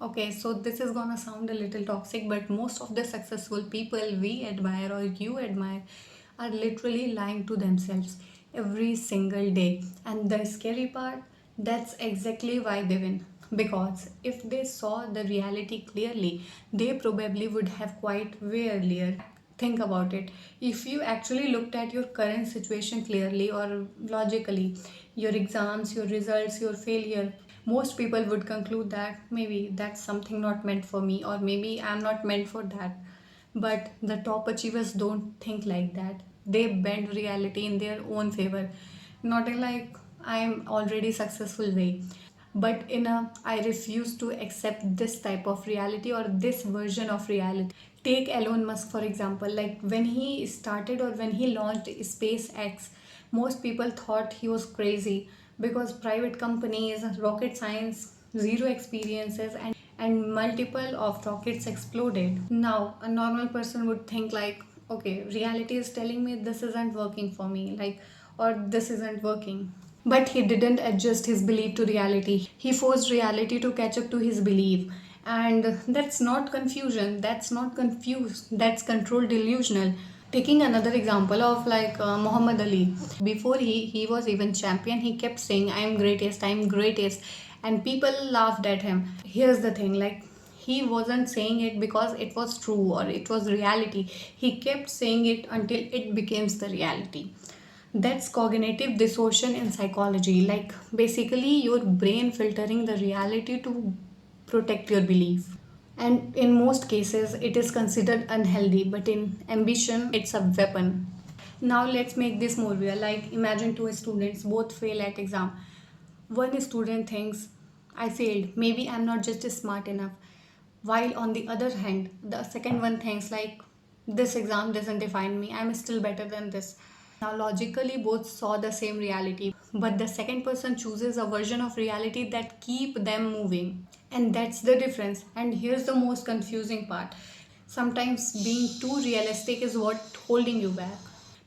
Okay, so this is gonna sound a little toxic, but most of the successful people we admire or you admire are literally lying to themselves every single day. And the scary part, that's exactly why they win. Because if they saw the reality clearly, they probably would have quite way earlier. Think about it. If you actually looked at your current situation clearly or logically, your exams, your results, your failure, most people would conclude that maybe that's something not meant for me, or maybe I'm not meant for that. But the top achievers don't think like that. They bend reality in their own favor, not in like I'm already successful way, but in a I refuse to accept this type of reality or this version of reality. Take Elon Musk for example. Like when he started or when he launched SpaceX, most people thought he was crazy because private companies, rocket science, zero experiences, and multiple of rockets exploded. Now, a normal person would think like, okay, reality is telling me this isn't working for me, like, or this isn't working. But he didn't adjust his belief to reality. He forced reality to catch up to his belief. And that's not confusion, that's not confused, that's control delusional. Taking another example of like Muhammad Ali, before he was even champion, he kept saying, I'm greatest, I'm greatest. And people laughed at him. Here's the thing, like, he wasn't saying it because it was true or it was reality. He kept saying it until it becomes the reality. That's cognitive dissociation in psychology. Like basically your brain filtering the reality to protect your belief. And in most cases it is considered unhealthy, but in ambition it's a weapon. Now let's make this more real. Like imagine two students both fail at exam. One student thinks, I failed, maybe I'm not just smart enough. While on the other hand, the second one thinks like, this exam doesn't define me, I'm still better than this. Now logically both saw the same reality, but the second person chooses a version of reality that keep them moving. And that's the difference. And here's the most confusing part. Sometimes being too realistic is what holding you back,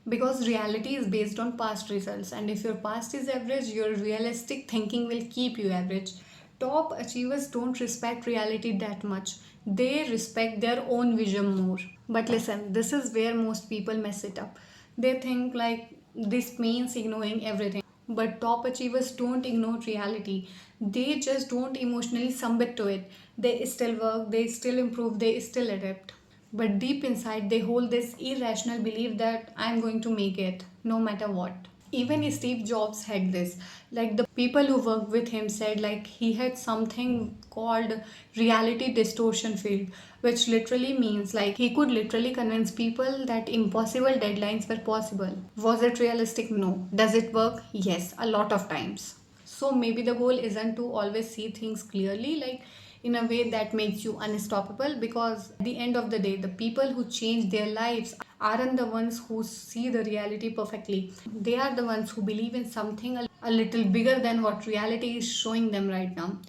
because reality is based on past results, and if your past is average, your realistic thinking will keep you average. Top achievers don't respect reality that much, they respect their own vision more. But listen, this is where most people mess it up. They think like this means ignoring everything, but top achievers don't ignore reality, they just don't emotionally submit to it. They still work, they still improve, they still adapt. But deep inside, they hold this irrational belief that I'm going to make it no matter what. Even Steve Jobs had this. Like the people who worked with him said, like he had something called reality distortion field, which literally means like he could literally convince people that impossible deadlines were possible. Was it realistic? No. Does it work? Yes, a lot of times. So maybe the goal isn't to always see things clearly, like in a way that makes you unstoppable, because at the end of the day, the people who change their lives aren't the ones who see the reality perfectly. They are the ones who believe in something a little bigger than what reality is showing them right now.